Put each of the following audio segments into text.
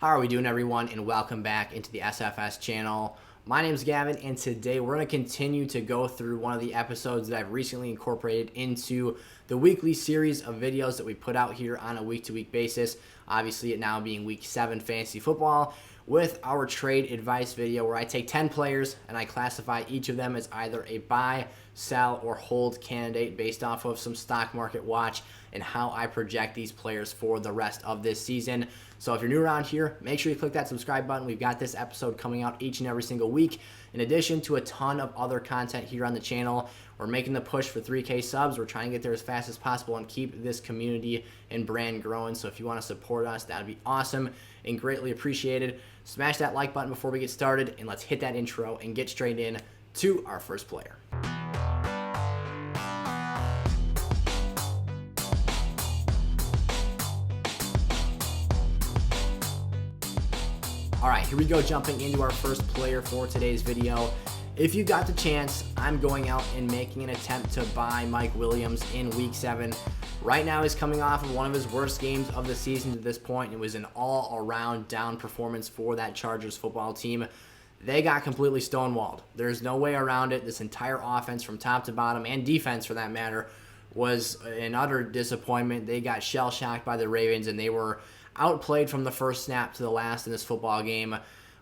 How are we doing, everyone, and welcome back into the SFS channel. My name is Gavin, and today we're going to continue to go through one of the episodes that I've recently incorporated into the weekly series of videos that we put out here on a week-to-week basis. Obviously, it now being Week 7 fantasy football, with our trade advice video where I take 10 players and I classify each of them as either a buy, sell, or hold candidate based off of some stock market watch and how I project these players for the rest of this season. So if you're new around here, make sure you click that subscribe button. We've got this episode coming out each and every single week. In addition to a ton of other content here on the channel, we're making the push for 3K subs. We're trying to get there as fast as possible and keep this community and brand growing. So if you want to support us, that would be awesome and greatly appreciated. Smash that like button before we get started, and let's hit that intro and get straight in to our first player. All right, here we go, jumping into our first player for today's video. If you got the chance, I'm going out and making an attempt to buy Mike Williams in Week 7. Right now, he's coming off of one of his worst games of the season to this point. It was an all-around down performance for that Chargers football team. They got completely stonewalled. There's no way around it. This entire offense from top to bottom, and defense for that matter, was an utter disappointment. They got shell-shocked by the Ravens, and they were outplayed from the first snap to the last in this football game.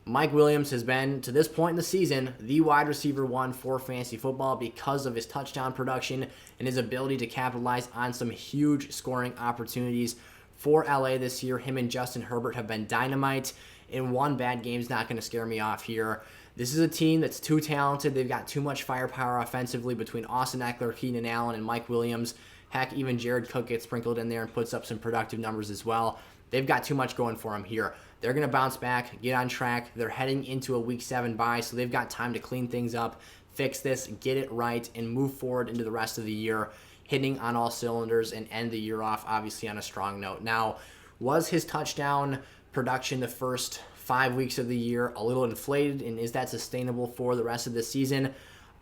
Mike Williams has been, to this point in the season, the wide receiver one for fantasy football because of his touchdown production and his ability to capitalize on some huge scoring opportunities for LA this year. Him and Justin Herbert have been dynamite, and one bad game is not going to scare me off here. This is a team that's too talented. They've got too much firepower offensively between Austin Eckler, Keenan Allen, and Mike Williams. Heck, even Jared Cook gets sprinkled in there and puts up some productive numbers as well. They've got too much going for them here. They're going to bounce back, get on track. They're heading into a Week 7 bye, so they've got time to clean things up, fix this, get it right, and move forward into the rest of the year, hitting on all cylinders and end the year off, obviously, on a strong note. Now, was his touchdown production the first 5 weeks of the year a little inflated, and is that sustainable for the rest of the season?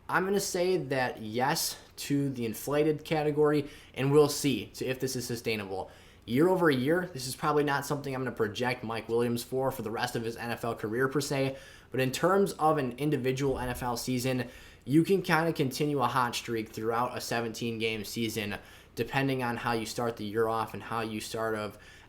I'm going to say that yes to the inflated category, and we'll see if this is sustainable. Year over year, this is probably not something I'm going to project Mike Williams for the rest of his NFL career per se, but in terms of an individual NFL season, you can kind of continue a hot streak throughout a 17-game season depending on how you start the year off and how you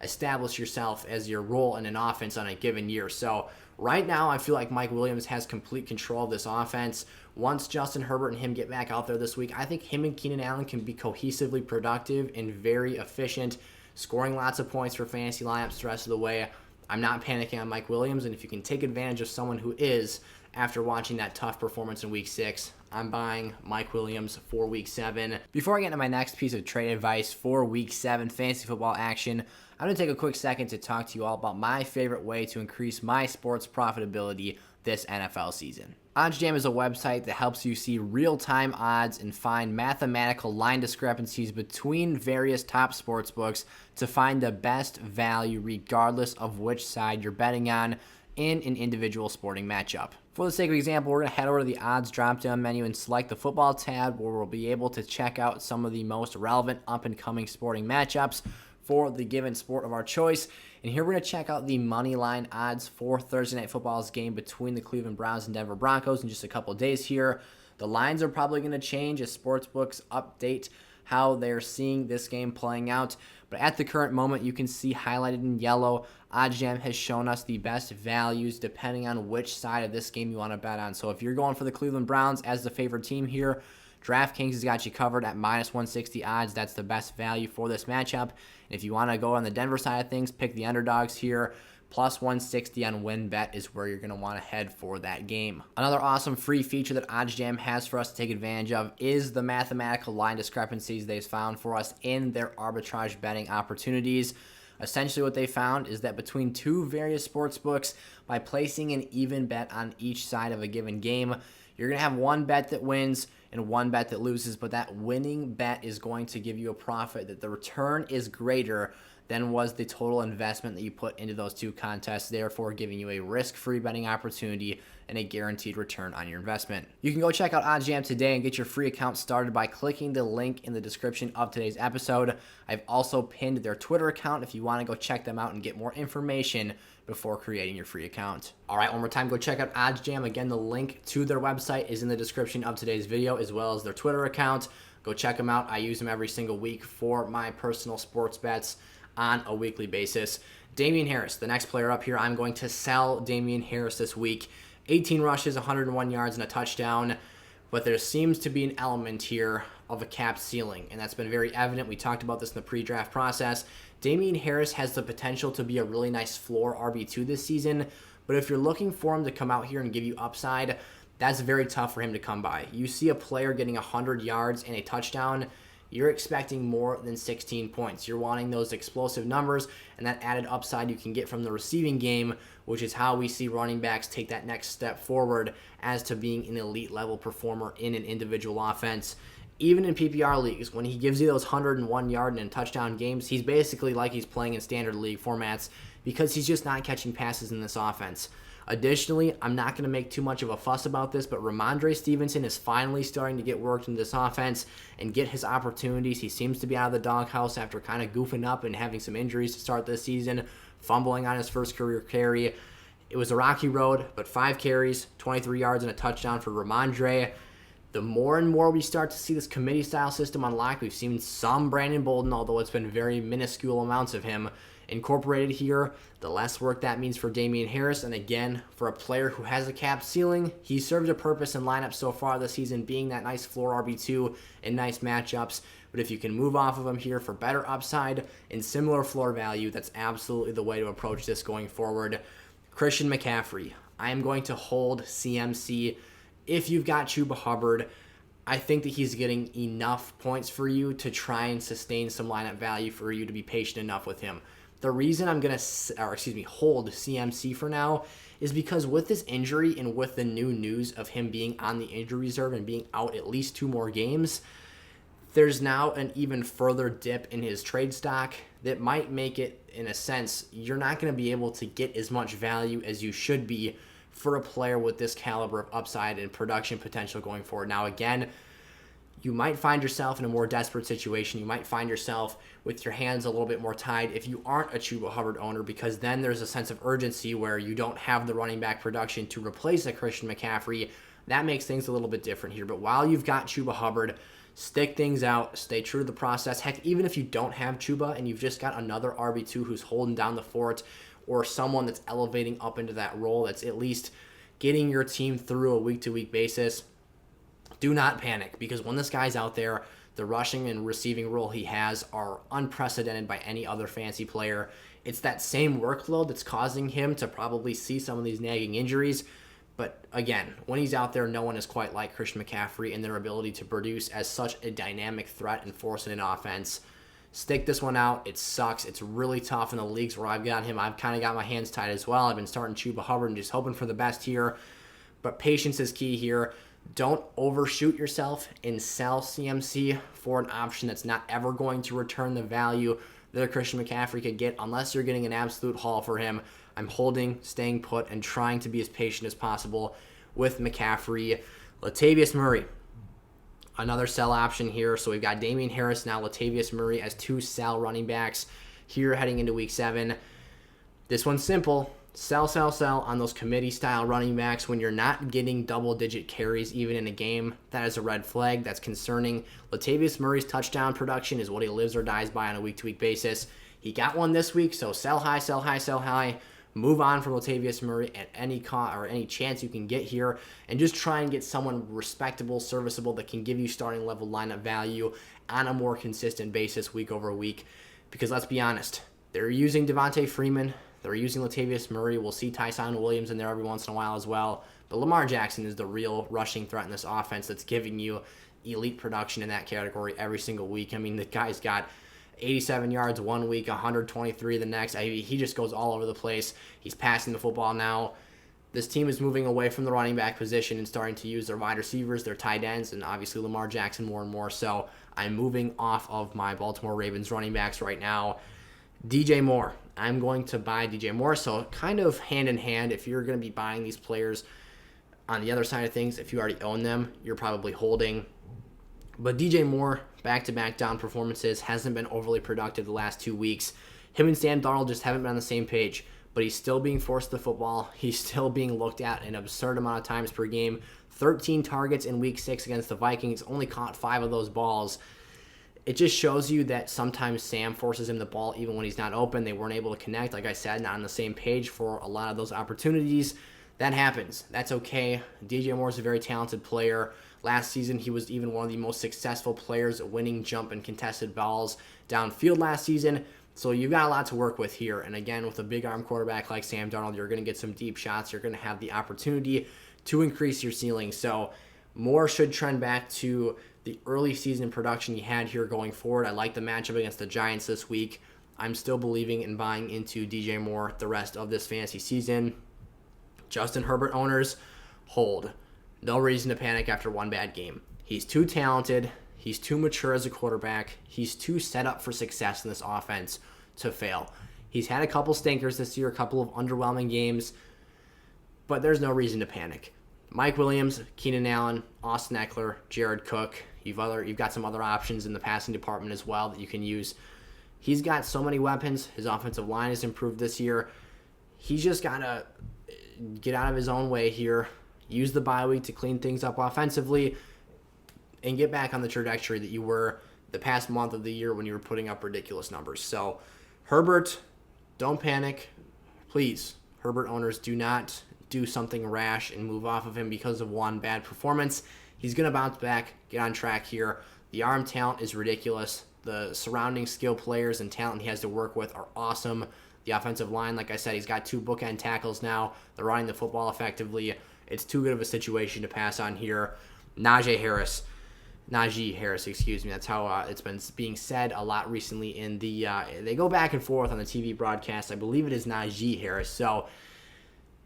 establish yourself as your role in an offense on a given year. So right now, I feel like Mike Williams has complete control of this offense. Once Justin Herbert and him get back out there this week, I think him and Keenan Allen can be cohesively productive and very efficient, scoring lots of points for fantasy lineups the rest of the way. I'm not panicking on Mike Williams, and if you can take advantage of someone who is, after watching that tough performance in Week 6, I'm buying Mike Williams for Week 7. Before I get into my next piece of trade advice for Week 7 fantasy football action, I'm going to take a quick second to talk to you all about my favorite way to increase my sports profitability this NFL season. OddsJam is a website that helps you see real-time odds and find mathematical line discrepancies between various top sports books to find the best value regardless of which side you're betting on in an individual sporting matchup. For the sake of example, we're going to head over to the odds drop-down menu and select the football tab, where we'll be able to check out some of the most relevant up-and-coming sporting matchups for the given sport of our choice. And here we're going to check out the money line odds for Thursday Night Football's game between the Cleveland Browns and Denver Broncos in just a couple of days here. The lines are probably going to change as sportsbooks update how they're seeing this game playing out. But at the current moment, you can see highlighted in yellow, OddsJam has shown us the best values depending on which side of this game you want to bet on. So if you're going for the Cleveland Browns as the favored team here, DraftKings has got you covered at minus 160 odds. That's the best value for this matchup. And if you want to go on the Denver side of things, pick the underdogs here. Plus 160 on WinBet is where you're going to want to head for that game. Another awesome free feature that OddsJam has for us to take advantage of is the mathematical line discrepancies they've found for us in their arbitrage betting opportunities. Essentially what they found is that between two various sports books, by placing an even bet on each side of a given game, you're going to have one bet that wins and one bet that loses, but that winning bet is going to give you a profit, that the return is greater than was the total investment that you put into those two contests, therefore giving you a risk-free betting opportunity and a guaranteed return on your investment. You can go check out OddsJam today and get your free account started by clicking the link in the description of today's episode. I've also pinned their Twitter account if you want to go check them out and get more information before creating your free account. All right, one more time, go check out OddsJam. Again, the link to their website is in the description of today's video, as well as their Twitter account. Go check them out. I use them every single week for my personal sports bets on a weekly basis. Damien Harris, the next player up here. I'm going to sell Damien Harris this week. 18 rushes, 101 yards, and a touchdown. But there seems to be an element here of a capped ceiling, and that's been very evident. We talked about this in the pre-draft process. Damien Harris has the potential to be a really nice floor RB2 this season, but if you're looking for him to come out here and give you upside, that's very tough for him to come by. You see a player getting 100 yards and a touchdown, you're expecting more than 16 points. You're wanting those explosive numbers and that added upside you can get from the receiving game, which is how we see running backs take that next step forward as to being an elite level performer in an individual offense. Even in PPR leagues, when he gives you those 101 yard and touchdown games, he's basically like he's playing in standard league formats because he's just not catching passes in this offense. Additionally, I'm not going to make too much of a fuss about this, but Ramondre Stevenson is finally starting to get worked into this offense and get his opportunities. He seems to be out of the doghouse after kind of goofing up and having some injuries to start this season, fumbling on his first career carry. It was a rocky road, but 5 carries, 23 yards, and a touchdown for Ramondre. The more and more we start to see this committee-style system unlocked, we've seen some Brandon Bolden, although it's been very minuscule amounts of him incorporated here, the less work that means for Damien Harris. And again, for a player who has a cap ceiling, he served a purpose in lineups so far this season, being that nice floor RB2 in nice matchups. But if you can move off of him here for better upside and similar floor value, that's absolutely the way to approach this going forward. Christian McCaffrey, I am going to hold CMC. If you've got Chuba Hubbard, I think that he's getting enough points for you to try and sustain some lineup value for you to be patient enough with him. The reason I'm going to, hold CMC for now is because with this injury and with the new news of him being on the injury reserve and being out at least 2 more games, there's now an even further dip in his trade stock that might make it, in a sense, you're not going to be able to get as much value as you should be for a player with this caliber of upside and production potential going forward. Now, again, you might find yourself in a more desperate situation. You might find yourself with your hands a little bit more tied if you aren't a Chuba Hubbard owner, because then there's a sense of urgency where you don't have the running back production to replace a Christian McCaffrey. That makes things a little bit different here. But while you've got Chuba Hubbard, stick things out, stay true to the process. Heck, even if you don't have Chuba and you've just got another RB2 who's holding down the fort, or someone that's elevating up into that role that's at least getting your team through a week-to-week basis, do not panic, because when this guy's out there, the rushing and receiving role he has are unprecedented by any other fantasy player. It's that same workload that's causing him to probably see some of these nagging injuries. But again, when he's out there, no one is quite like Christian McCaffrey in their ability to produce as such a dynamic threat and force in an offense. Stick this one out. It sucks. It's really tough in the leagues where I've got him. I've kind of got my hands tied as well. I've been starting Chuba Hubbard and just hoping for the best here. But patience is key here. Don't overshoot yourself and sell CMC for an option that's not ever going to return the value that a Christian McCaffrey could get unless you're getting an absolute haul for him. I'm holding, staying put, and trying to be as patient as possible with McCaffrey. Latavius Murray, another sell option here. So we've got Damien Harris, now Latavius Murray as 2 sell running backs here heading into week 7. This one's simple. Sell on those committee-style running backs when you're not getting double-digit carries even in a game. That is a red flag. That's concerning. Latavius Murray's touchdown production is what he lives or dies by on a week-to-week basis. He got one this week, so sell high, sell high, sell high. Move on from Latavius Murray at any any chance you can get here, and just try and get someone respectable, serviceable, that can give you starting level lineup value on a more consistent basis week over week. Because let's be honest, they're using Devontae Freeman. They're using Latavius Murray. We'll see Tyson Williams in there every once in a while as well. But Lamar Jackson is the real rushing threat in this offense that's giving you elite production in that category every single week. I mean, the guy's got 87 yards one week, 123 the next. He just goes all over the place. He's passing the football now. This team is moving away from the running back position and starting to use their wide receivers, their tight ends, and obviously Lamar Jackson more and more. So I'm moving off of my Baltimore Ravens running backs right now. DJ Moore. I'm going to buy DJ Moore. So kind of hand in hand, if you're going to be buying these players on the other side of things, if you already own them, you're probably holding. But DJ Moore, back-to-back down performances, hasn't been overly productive the last 2 weeks. Him and Sam Darnold just haven't been on the same page, but he's still being forced the football. He's still being looked at an absurd amount of times per game. 13 targets in week 6 against the Vikings, only caught 5 of those balls. It just shows you that sometimes Sam forces him the ball even when he's not open. They weren't able to connect, like I said, not on the same page for a lot of those opportunities. That happens. That's okay. DJ Moore is a very talented player. Last season, he was even one of the most successful players winning jump and contested balls downfield last season. So you've got a lot to work with here. And again, with a big arm quarterback like Sam Darnold, you're going to get some deep shots. You're going to have the opportunity to increase your ceiling. So Moore should trend back to the early season production he had here going forward. I like the matchup against the Giants this week. I'm still believing in buying into DJ Moore the rest of this fantasy season. Justin Herbert owners, hold. No reason to panic after one bad game. He's too talented. He's too mature as a quarterback. He's too set up for success in this offense to fail. He's had a couple stinkers this year, a couple of underwhelming games, but there's no reason to panic. Mike Williams, Keenan Allen, Austin Eckler, Jared Cook. You've got some other options in the passing department as well that you can use. He's got so many weapons. His offensive line has improved this year. He's just got to get out of his own way here, use the bye week to clean things up offensively, and get back on the trajectory that you were the past month of the year when you were putting up ridiculous numbers. So, Herbert, don't panic. Please, Herbert owners, do not do something rash and move off of him because of one bad performance. He's going to bounce back, get on track here. The arm talent is ridiculous. The surrounding skill players and talent he has to work with are awesome. The offensive line, like I said, he's got 2 bookend tackles now. They're running the football effectively. It's too good of a situation to pass on here. Najee Harris, that's how it's been being said a lot recently in the, they go back and forth on the TV broadcast. I believe it is Najee Harris. So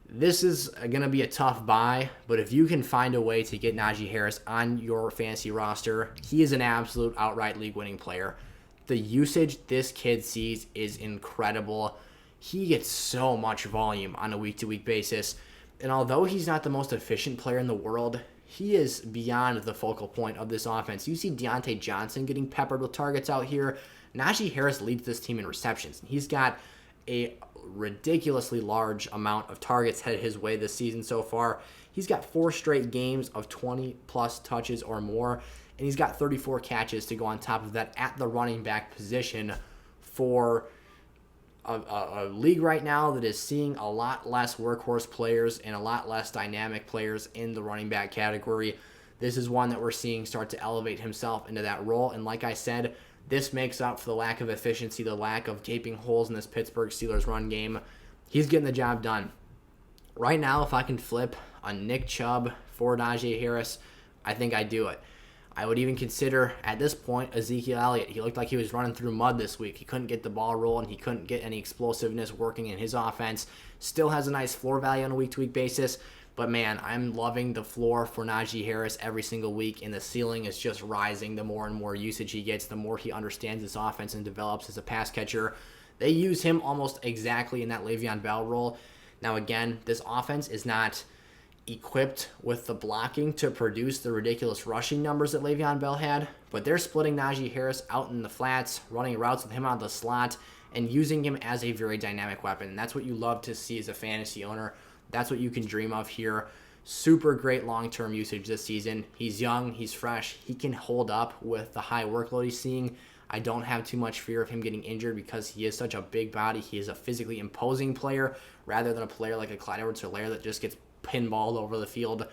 this is going to be a tough buy, but if you can find a way to get Najee Harris on your fantasy roster, he is an absolute outright league-winning player. The usage this kid sees is incredible. He gets so much volume on a week-to-week basis, and although he's not the most efficient player in the world, he is beyond the focal point of this offense. You see Deontay Johnson getting peppered with targets out here. Najee Harris leads this team in receptions. He's got a ridiculously large amount of targets headed his way this season so far. He's got 4 straight games of 20-plus touches or more, and he's got 34 catches to go on top of that at the running back position for a league right now that is seeing a lot less workhorse players and a lot less dynamic players in the running back category. This is one that we're seeing start to elevate himself into that role, and like I said, this makes up for the lack of efficiency, the lack of gaping holes in this Pittsburgh Steelers run game. He's getting the job done. Right now, if I can flip a Nick Chubb for Najee Harris, I think I'd do it. I would even consider, at this point, Ezekiel Elliott. He looked like he was running through mud this week. He couldn't get the ball rolling. He couldn't get any explosiveness working in his offense. Still has a nice floor value on a week-to-week basis. But, man, I'm loving the floor for Najee Harris every single week, and the ceiling is just rising. The more and more usage he gets, the more he understands this offense and develops as a pass catcher. They use him almost exactly in that Le'Veon Bell role. Now, again, this offense is not equipped with the blocking to produce the ridiculous rushing numbers that Le'Veon Bell had, but they're splitting Najee Harris out in the flats, running routes with him out of the slot, and using him as a very dynamic weapon. And that's what you love to see as a fantasy owner. That's what you can dream of here. Super great long-term usage this season. He's young, he's fresh, he can hold up with the high workload he's seeing. I don't have too much fear of him getting injured because he is such a big body. He is a physically imposing player rather than a player like a Clyde Edwards-Helaire that just gets pinballed over the field.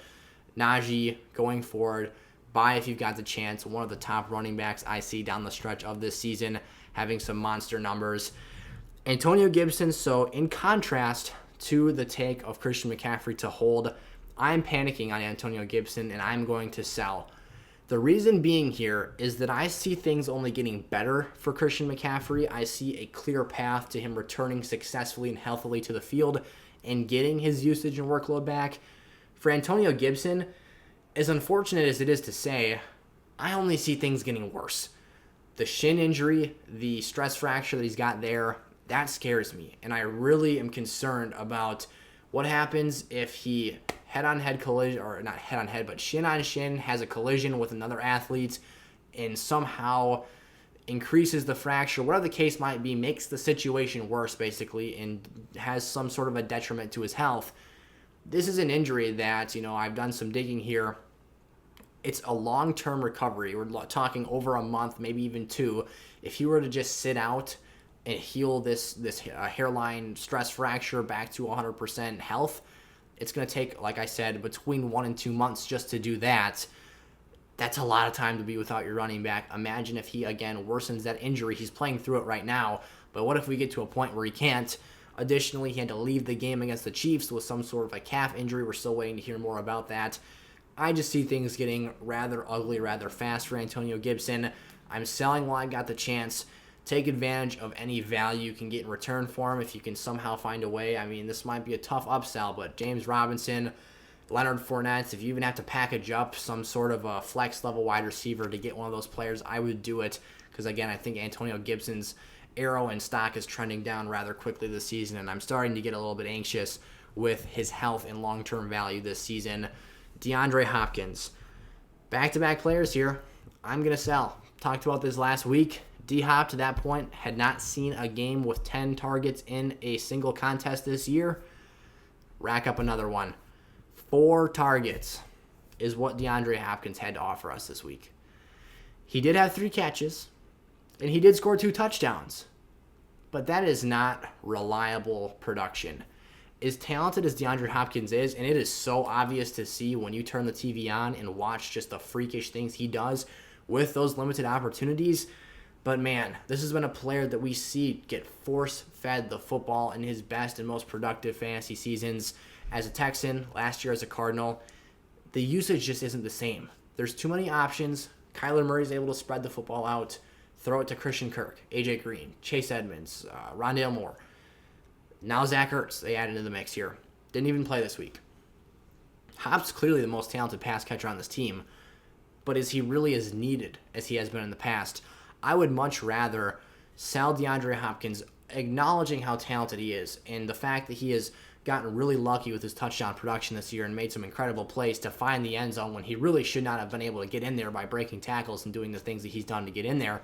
Najee, going forward, buy if you've got the chance. One of the top running backs I see down the stretch of this season, having some monster numbers. Antonio Gibson, so in contrast to the take of Christian McCaffrey to hold, I'm panicking on Antonio Gibson and I'm going to sell. The reason being here is that I see things only getting better for Christian McCaffrey. I see a clear path to him returning successfully and healthily to the field and getting his usage and workload back. For Antonio Gibson, as unfortunate as it is to say, I only see things getting worse. The shin injury, the stress fracture that he's got there, That scares me, and I really am concerned about what happens if he head-on-head collision, or not head-on-head, but shin-on-shin has a collision with another athlete and somehow increases the fracture, whatever the case might be, makes the situation worse, basically, and has some sort of a detriment to his health. This is an injury that, I've done some digging here. It's a long-term recovery. We're talking over a month, maybe even 2. If he were to just sit out and heal this hairline stress fracture back to 100% health, it's going to take, like I said, between 1 and 2 months just to do that. That's a lot of time to be without your running back. Imagine if he, again, worsens that injury. He's playing through it right now, but what if we get to a point where he can't? Additionally, he had to leave the game against the Chiefs with some sort of a calf injury. We're still waiting to hear more about that. I just see things getting rather ugly, rather fast for Antonio Gibson. I'm selling while I got the chance. Take advantage of any value you can get in return for him if you can somehow find a way. I mean, this might be a tough upsell, but James Robinson, Leonard Fournette, if you even have to package up some sort of a flex-level wide receiver to get one of those players, I would do it. Because, again, I think Antonio Gibson's arrow and stock is trending down rather quickly this season, and I'm starting to get a little bit anxious with his health and long-term value this season. DeAndre Hopkins. Back-to-back players here. I'm going to sell. Talked about this last week. D-Hop, to that point, had not seen a game with 10 targets in a single contest this year. Rack up another one. 4 targets is what DeAndre Hopkins had to offer us this week. He did have 3 catches, and he did score 2 touchdowns. But that is not reliable production. As talented as DeAndre Hopkins is, and it is so obvious to see when you turn the TV on and watch just the freakish things he does with those limited opportunities. But man, this has been a player that we see get force-fed the football in his best and most productive fantasy seasons. As a Texan, last year as a Cardinal, the usage just isn't the same. There's too many options. Kyler Murray's able to spread the football out, throw it to Christian Kirk, AJ Green, Chase Edmonds, Rondale Moore. Now Zach Ertz, they added into the mix here. Didn't even play this week. Hop's clearly the most talented pass catcher on this team, but is he really as needed as he has been in the past? I would much rather sell DeAndre Hopkins, acknowledging how talented he is and the fact that he has gotten really lucky with his touchdown production this year and made some incredible plays to find the end zone when he really should not have been able to get in there by breaking tackles and doing the things that he's done to get in there,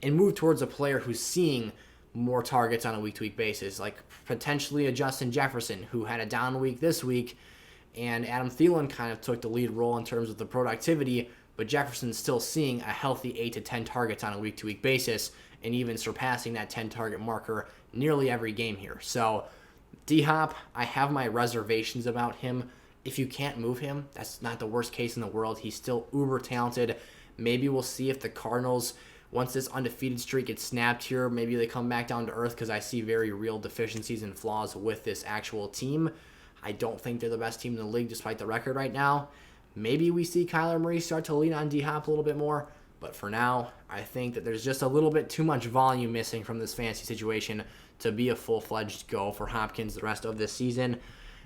and move towards a player who's seeing more targets on a week-to-week basis, like potentially a Justin Jefferson, who had a down week this week, and Adam Thielen kind of took the lead role in terms of the productivity, but Jefferson's still seeing a healthy 8 to 10 targets on a week-to-week basis, and even surpassing that 10-target marker nearly every game here. So D-Hop, I have my reservations about him. If you can't move him, that's not the worst case in the world. He's still uber talented. Maybe we'll see if the Cardinals, once this undefeated streak gets snapped here, maybe they come back down to earth, because I see very real deficiencies and flaws with this actual team. I don't think they're the best team in the league despite the record right now. Maybe we see Kyler Murray start to lean on D-Hop a little bit more. But for now, I think that there's just a little bit too much volume missing from this fantasy situation to be a full-fledged go for Hopkins the rest of this season. And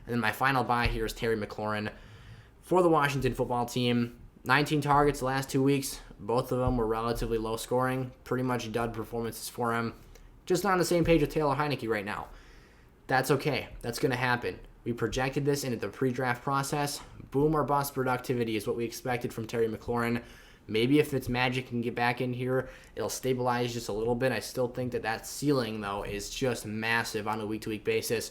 then my final buy here is Terry McLaurin for the Washington football team. 19 targets the last 2 weeks. Both of them were relatively low scoring. Pretty much dud performances for him. Just not on the same page with Taylor Heineke right now. That's okay. That's going to happen. We projected this into the pre-draft process. Boom or bust productivity is what we expected from Terry McLaurin. Maybe if Fitzmagic can get back in here, it'll stabilize just a little bit. I still think that ceiling, though, is just massive on a week-to-week basis.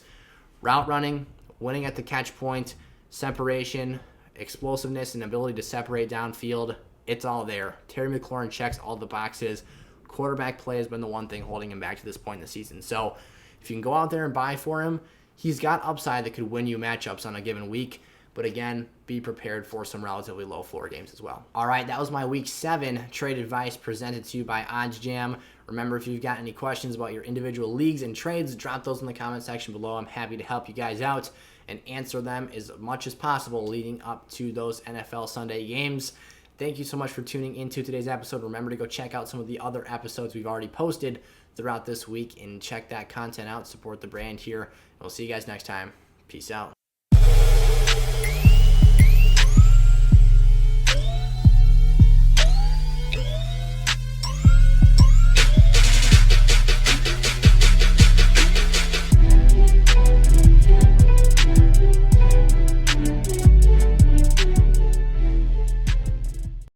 Route running, winning at the catch point, separation, explosiveness, and ability to separate downfield, it's all there. Terry McLaurin checks all the boxes. Quarterback play has been the one thing holding him back to this point in the season. So if you can go out there and buy for him, he's got upside that could win you matchups on a given week. But again, be prepared for some relatively low floor games as well. All right, that was my Week 7 trade advice presented to you by OddsJam. Remember, if you've got any questions about your individual leagues and trades, drop those in the comment section below. I'm happy to help you guys out and answer them as much as possible leading up to those NFL Sunday games. Thank you so much for tuning into today's episode. Remember to go check out some of the other episodes we've already posted throughout this week and check that content out. Support the brand here. We'll see you guys next time. Peace out.